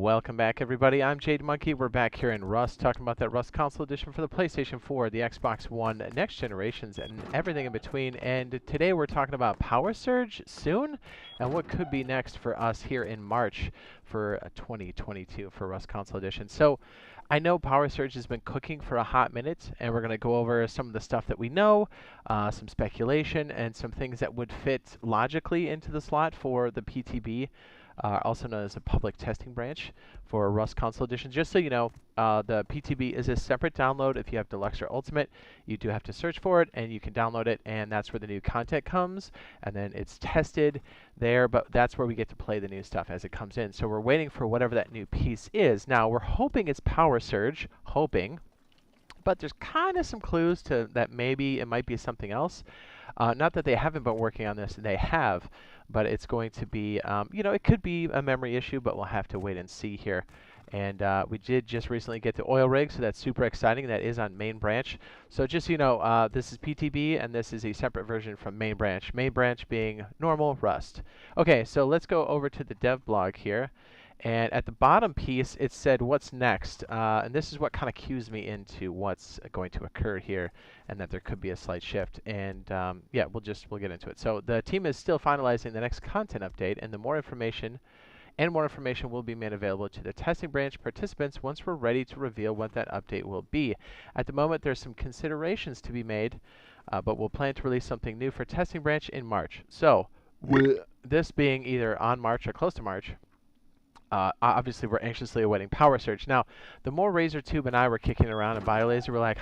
Welcome back, everybody. I'm Jade Monkey. We're back here in Rust, talking about that Rust console edition for the PlayStation 4, the Xbox One, next generations, and everything in between. And today we're talking about Power Surge soon, and what could be next for us here in March for 2022 for Rust console edition. So I know Power Surge has been cooking for a hot minute, and we're going to go over some of the stuff that we know, some speculation, and some things that would fit logically into the slot for the PTB. Also known as a public testing branch for Rust console edition. Just so you know, the PTB is a separate download. If you have Deluxe or Ultimate, you do have to search for it, and you can download it, and that's where the new content comes, and then it's tested there, but that's where we get to play the new stuff as it comes in. So we're waiting for whatever that new piece is. Now, we're hoping it's Power Surge, but there's kind of some clues to that maybe it might be something else. Not that they haven't been working on this, they have, but it's going to be, it could be a memory issue, but we'll have to wait and see here. And we did just recently get the oil rig, so that's super exciting. That is on main branch. So just so you know, this is PTB, and this is a separate version from main branch. Main branch being normal Rust. Okay, so let's go over to the dev blog here. And at the bottom piece, it said, what's next? And this is what kind of cues me into what's going to occur here, and that there could be a slight shift. And yeah, we'll get into it. So the team is still finalizing the next content update, and more information will be made available to the testing branch participants once we're ready to reveal what that update will be. At the moment, there's some considerations to be made, but we'll plan to release something new for testing branch in March. So this being either on March or close to March, obviously, we're anxiously awaiting Power Surge. Now, the more RazorTube and I were kicking around in BioLaser, we're like,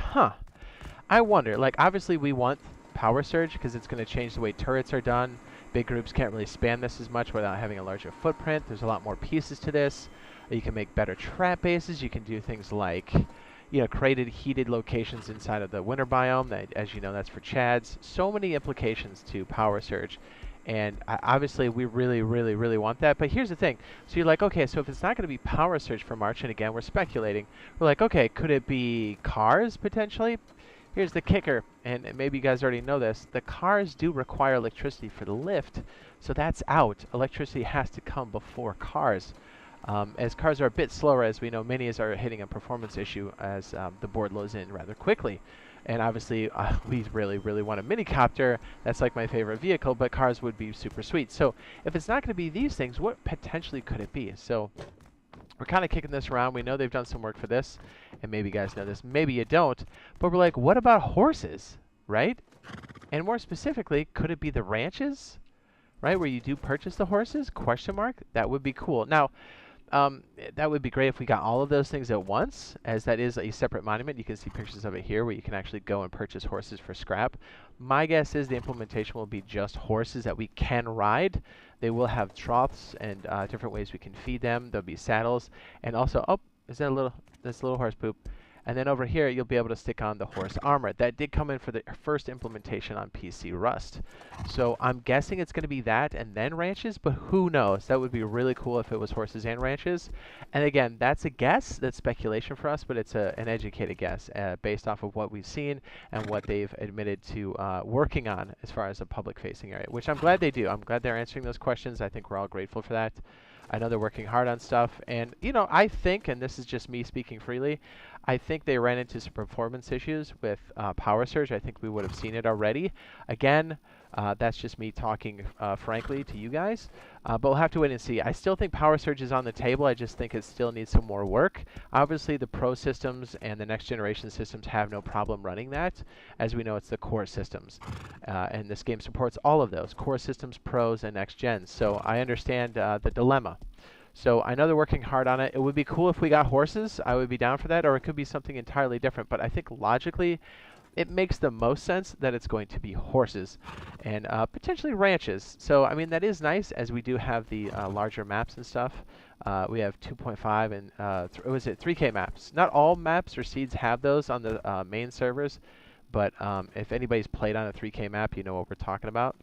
I wonder. Like, obviously, we want Power Surge because it's going to change the way turrets are done. Big groups can't really span this as much without having a larger footprint. There's a lot more pieces to this. You can make better trap bases. You can do things like, created heated locations inside of the winter biome. That, as you know, that's for Chads. So many implications to Power Surge. And obviously, we really, really, really want that. But here's the thing. So you're like, okay, so if it's not going to be Power Surge for March, and again, we're speculating. We're like, okay, could it be cars, potentially? Here's the kicker, and maybe you guys already know this. The cars do require electricity for the lift, so that's out. Electricity has to come before cars. As cars are a bit slower, as we know, minis are hitting a performance issue as the board loads in rather quickly. And obviously, we really, really want a minicopter. That's like my favorite vehicle, but cars would be super sweet. So if it's not going to be these things, what potentially could it be? So we're kind of kicking this around. We know they've done some work for this, and maybe you guys know this. Maybe you don't. But we're like, what about horses, right? And more specifically, could it be the ranches, right, where you do purchase the horses? Question mark. That would be cool. Now, that would be great if we got all of those things at once, as that is a separate monument. You can see pictures of it here where you can actually go and purchase horses for scrap. My guess is the implementation will be just horses that we can ride. They will have troughs and different ways we can feed them. There'll be saddles, and also, is that this little horse poop? And then over here, you'll be able to stick on the horse armor. That did come in for the first implementation on PC Rust. So I'm guessing it's going to be that and then ranches, but who knows? That would be really cool if it was horses and ranches. And again, that's a guess. That's speculation for us, but it's an educated guess based off of what we've seen and what they've admitted to working on as far as a public-facing area, which I'm glad they do. I'm glad they're answering those questions. I think we're all grateful for that. I know they're working hard on stuff, and I think, and this is just me speaking freely, I think they ran into some performance issues with Power Surge. I think we would have seen it already. Again, that's just me talking frankly to you guys, but we'll have to wait and see. I still think Power Surge is on the table. I just think it still needs some more work. Obviously, the Pro systems and the next generation systems have no problem running that. As we know, it's the core systems, and this game supports all of those, core systems, Pros, and next gens. So I understand the dilemma. So I know they're working hard on it. It would be cool if we got horses. I would be down for that, or it could be something entirely different. But I think logically, it makes the most sense that it's going to be horses and potentially ranches. So, I mean, that is nice, as we do have the larger maps and stuff. We have 2.5 and 3K maps. Not all maps or seeds have those on the main servers, but if anybody's played on a 3K map, you know what we're talking about.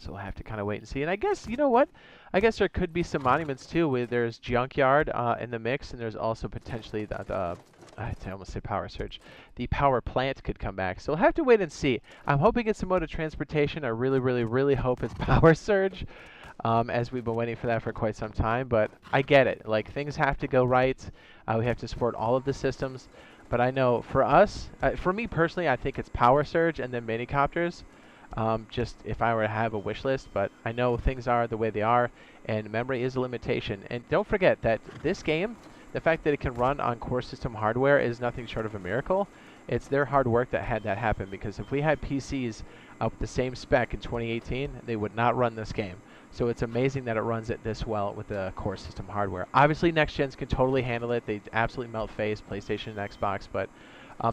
So we'll have to kind of wait and see. And I guess, you know what? I guess there could be some monuments, too, where there's Junkyard in the mix, and there's also potentially I almost said Power Surge. The power plant could come back. So we'll have to wait and see. I'm hoping it's a mode of transportation. I really, really, really hope it's Power Surge. as we've been waiting for that for quite some time. But I get it. Like, things have to go right. We have to support all of the systems. But I know for us, for me personally, I think it's Power Surge and then minicopters. Just if I were to have a wish list, but I know things are the way they are, and memory is a limitation. And don't forget that this game, the fact that it can run on core system hardware is nothing short of a miracle. It's their hard work that had that happen, because if we had PCs with the same spec in 2018, they would not run this game. So it's amazing that it runs it this well with the core system hardware. Obviously, next gens can totally handle it. They absolutely melt face, PlayStation and Xbox, but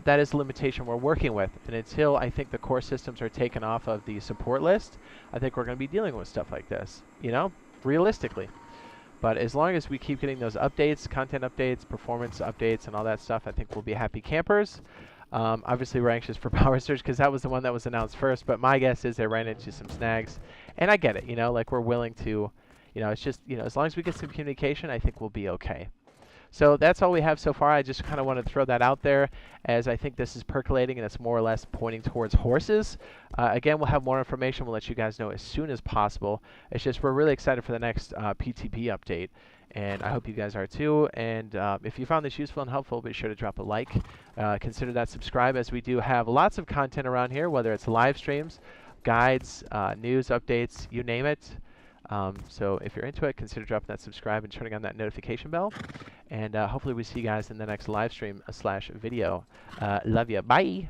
that is a limitation we're working with. And until I think the core systems are taken off of the support list, I think we're going to be dealing with stuff like this, you know, realistically. But as long as we keep getting those updates, content updates, performance updates, and all that stuff, I think we'll be happy campers. Obviously, we're anxious for Power Surge because that was the one that was announced first. But my guess is they ran into some snags. And I get it, you know, like we're willing to, you know, it's just, you know, as long as we get some communication, I think we'll be okay. So that's all we have so far. I just kind of want to throw that out there, as I think this is percolating and it's more or less pointing towards horses. Again, we'll have more information. We'll let you guys know as soon as possible. It's just we're really excited for the next PTP update, and I hope you guys are too. And if you found this useful and helpful, be sure to drop a like. Consider that subscribe, as we do have lots of content around here, whether it's live streams, guides, news updates, you name it. So if you're into it, consider dropping that subscribe and turning on that notification bell. And hopefully we see you guys in the next live stream / video. Love ya. Bye.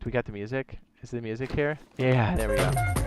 Do we got the music? Is the music here? Yeah, there we go.